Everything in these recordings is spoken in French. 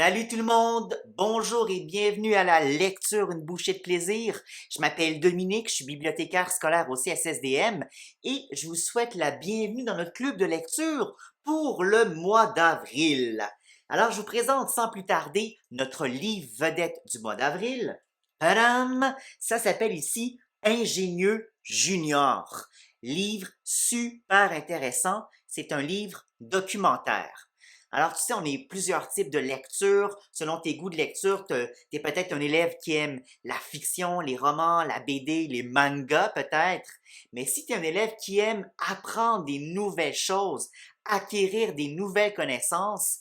Salut tout le monde, bonjour et bienvenue à la lecture Une bouchée de plaisir. Je m'appelle Dominique, je suis bibliothécaire scolaire au CSSDM et je vous souhaite la bienvenue dans notre club de lecture pour le mois d'avril. Alors je vous présente sans plus tarder notre livre vedette du mois d'avril. Tadam! Ça s'appelle ici Ingénieux Junior. Livre super intéressant, c'est un livre documentaire. Alors, tu sais, on est plusieurs types de lecture. Selon tes goûts de lecture, t'es peut-être un élève qui aime la fiction, les romans, la BD, les mangas peut-être. Mais si tu es un élève qui aime apprendre des nouvelles choses, acquérir des nouvelles connaissances,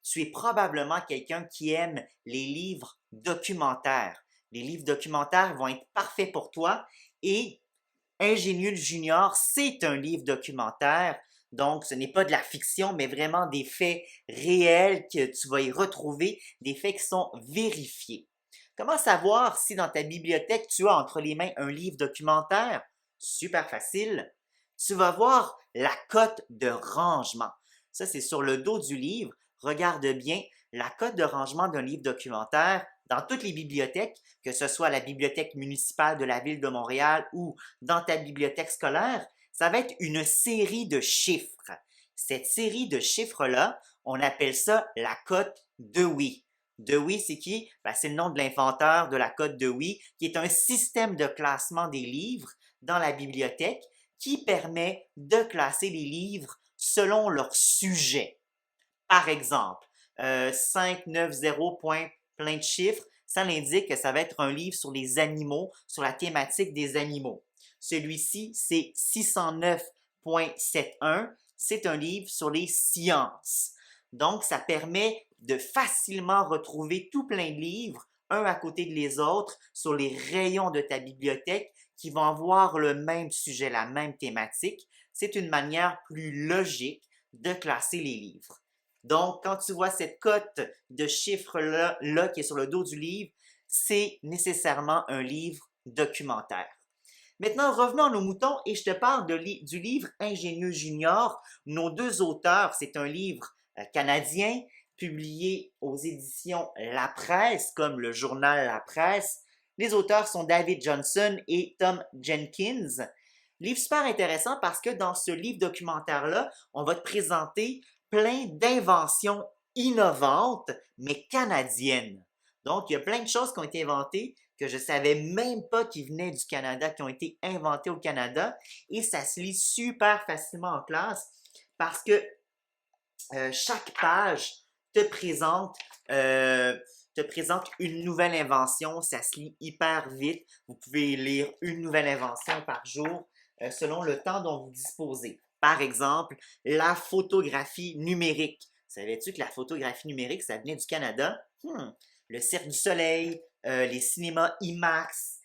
tu es probablement quelqu'un qui aime les livres documentaires. Les livres documentaires vont être parfaits pour toi et Ingénieux Junior, c'est un livre documentaire, donc ce n'est pas de la fiction, mais vraiment des faits réels que tu vas y retrouver, des faits qui sont vérifiés. Comment savoir si dans ta bibliothèque tu as entre les mains un livre documentaire? Super facile. Tu vas voir la cote de rangement. Ça, c'est sur le dos du livre. Regarde bien la cote de rangement d'un livre documentaire dans toutes les bibliothèques, que ce soit la bibliothèque municipale de la ville de Montréal ou dans ta bibliothèque scolaire, ça va être une série de chiffres. Cette série de chiffres-là, on appelle ça la cote Dewey. Dewey, c'est qui? Ben, c'est le nom de l'inventeur de la cote Dewey, qui est un système de classement des livres dans la bibliothèque qui permet de classer les livres selon leur sujet. Par exemple, 590 points plein de chiffres, ça l'indique que ça va être un livre sur les animaux, sur la thématique des animaux. Celui-ci, c'est 609.71, c'est un livre sur les sciences. Donc, ça permet de facilement retrouver tout plein de livres, un à côté de les autres, sur les rayons de ta bibliothèque qui vont avoir le même sujet, la même thématique. C'est une manière plus logique de classer les livres. Donc, quand tu vois cette cote de chiffres-là qui est sur le dos du livre, c'est nécessairement un livre documentaire. Maintenant, revenons à nos moutons et je te parle du livre Ingénieux Junior. Nos deux auteurs, c'est un livre canadien publié aux éditions La Presse, comme le journal La Presse. Les auteurs sont David Johnson et Tom Jenkins. Livre super intéressant parce que dans ce livre documentaire-là, on va te présenter plein d'inventions innovantes, mais canadiennes. Donc, il y a plein de choses qui ont été inventées que je savais même pas qui venaient du Canada, qui ont été inventées au Canada, et ça se lit super facilement en classe parce que chaque page te présente, euh, te présente une nouvelle invention, ça se lit hyper vite. Vous pouvez lire une nouvelle invention par jour selon le temps dont vous disposez. Par exemple, la photographie numérique. Savais-tu que la photographie numérique, ça venait du Canada? Le Cirque du Soleil, les cinémas IMAX,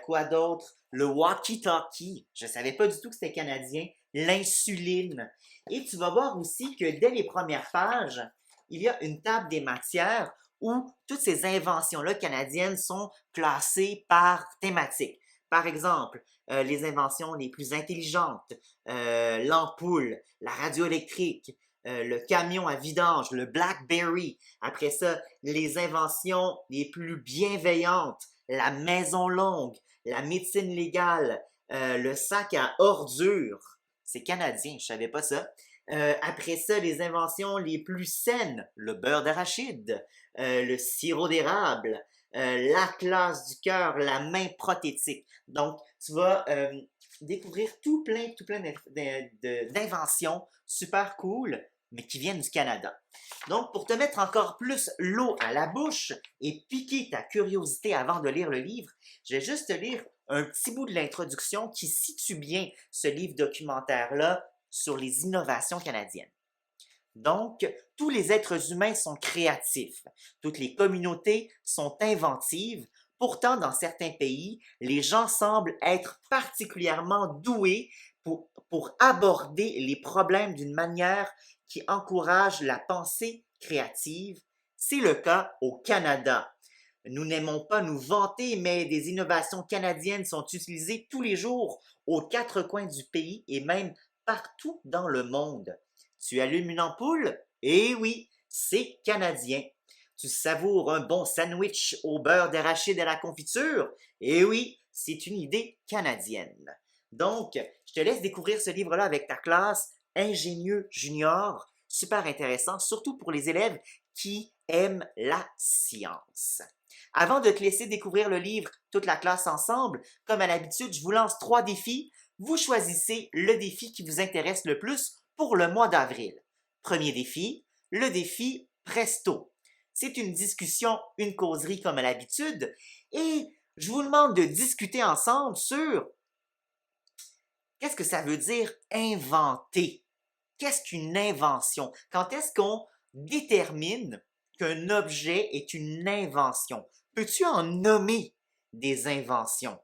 quoi d'autre? Le walkie-talkie. Je ne savais pas du tout que c'était canadien. L'insuline. Et tu vas voir aussi que dès les premières pages, il y a une table des matières où toutes ces inventions-là canadiennes sont classées par thématique. Par exemple, les inventions les plus intelligentes, l'ampoule, la radio électrique, le camion à vidange, le BlackBerry. Après ça, les inventions les plus bienveillantes, la maison longue, la médecine légale, le sac à ordures. C'est canadien, je savais pas ça. Après ça, les inventions les plus saines, le beurre d'arachide, le sirop d'érable, l'atlas du cœur, la main prothétique. Donc, tu vas découvrir tout plein d'inventions super cool, mais qui viennent du Canada. Donc, pour te mettre encore plus l'eau à la bouche et piquer ta curiosité avant de lire le livre, je vais juste te lire un petit bout de l'introduction qui situe bien ce livre documentaire-là sur les innovations canadiennes. Donc, tous les êtres humains sont créatifs, toutes les communautés sont inventives. Pourtant, dans certains pays, les gens semblent être particulièrement doués pour aborder les problèmes d'une manière qui encourage la pensée créative. C'est le cas au Canada. Nous n'aimons pas nous vanter, mais des innovations canadiennes sont utilisées tous les jours aux quatre coins du pays et même partout dans le monde. Tu allumes une ampoule? Eh oui, c'est canadien. Tu savoures un bon sandwich au beurre d'arachide à la confiture? Eh oui, c'est une idée canadienne. Donc, je te laisse découvrir ce livre-là avec ta classe Ingénieux Junior. Super intéressant, surtout pour les élèves qui aiment la science. Avant de te laisser découvrir le livre toute la classe ensemble, comme à l'habitude, je vous lance 3 défis. Vous choisissez le défi qui vous intéresse le plus pour le mois d'avril. Premier défi, le défi Presto. C'est une discussion, une causerie comme à l'habitude, et je vous demande de discuter ensemble sur qu'est-ce que ça veut dire inventer. Qu'est-ce qu'une invention? Quand est-ce qu'on détermine qu'un objet est une invention? Peux-tu en nommer des inventions?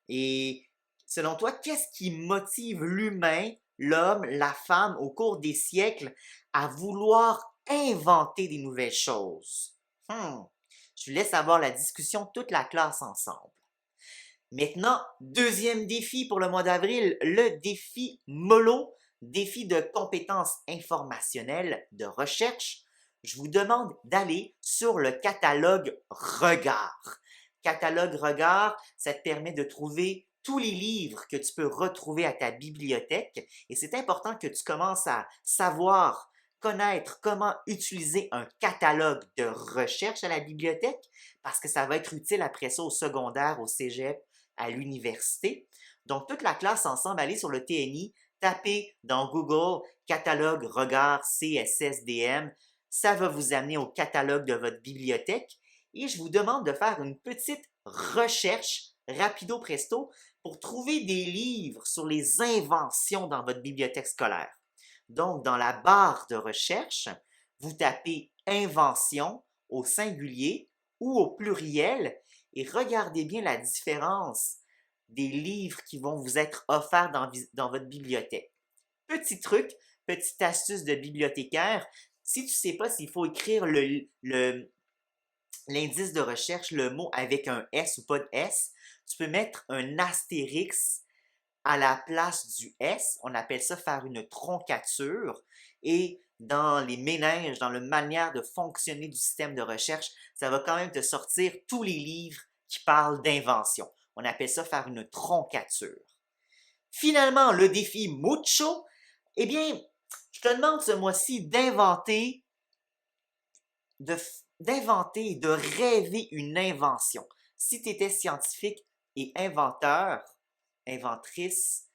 Et selon toi, qu'est-ce qui motive l'humain, l'homme, la femme au cours des siècles à vouloir inventer des nouvelles choses? Je vous laisse avoir la discussion toute la classe ensemble. Maintenant, deuxième défi pour le mois d'avril, le défi MOLO, défi de compétences informationnelles de recherche. Je vous demande d'aller sur le catalogue Regard. Catalogue Regard, ça te permet de trouver tous les livres que tu peux retrouver à ta bibliothèque et c'est important que tu commences à savoir, connaître comment utiliser un catalogue de recherche à la bibliothèque parce que ça va être utile après ça au secondaire, au cégep, à l'université. Donc, toute la classe ensemble, allez sur le TNI, tapez dans Google catalogue regard CSSDM. Ça va vous amener au catalogue de votre bibliothèque et je vous demande de faire une petite recherche rapido presto pour trouver des livres sur les inventions dans votre bibliothèque scolaire. Donc, dans la barre de recherche, vous tapez invention au singulier ou au pluriel et regardez bien la différence des livres qui vont vous être offerts dans votre bibliothèque. Petit truc, petite astuce de bibliothécaire, si tu ne sais pas s'il faut écrire l'indice de recherche, le mot avec un S ou pas de S, tu peux mettre un astérix à la place du S. On appelle ça faire une troncature. Et dans les méninges, dans la manière de fonctionner du système de recherche, ça va quand même te sortir tous les livres qui parlent d'invention. On appelle ça faire une troncature. Finalement, le défi Mucho, eh bien, je te demande ce mois-ci d'inventer et de rêver une invention. Si tu étais scientifique et inventeur, inventrice,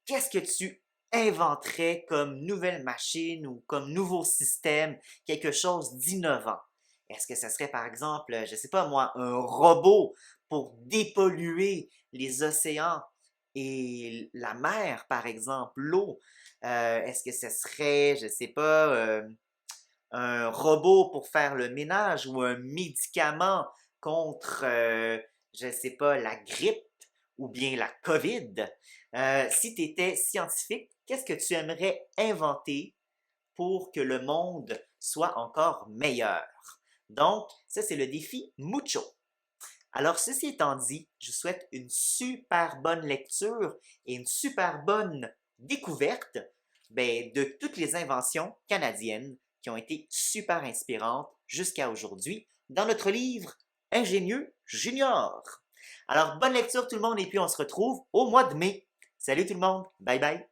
qu'est-ce que tu inventerais comme nouvelle machine ou comme nouveau système, quelque chose d'innovant? Est-ce que ça serait par exemple, je ne sais pas moi, un robot pour dépolluer les océans et la mer, par exemple, l'eau? Est-ce que ce serait, je ne sais pas, un robot pour faire le ménage ou un médicament contre, je ne sais pas, la grippe ou bien la COVID? Si tu étais scientifique, qu'est-ce que tu aimerais inventer pour que le monde soit encore meilleur? Donc, ça, c'est le défi Mucho. Alors, ceci étant dit, je vous souhaite une super bonne lecture et une super bonne découverte de toutes les inventions canadiennes qui ont été super inspirantes jusqu'à aujourd'hui dans notre livre Ingénieux Junior. Alors, bonne lecture tout le monde et puis on se retrouve au mois de mai. Salut tout le monde, bye bye!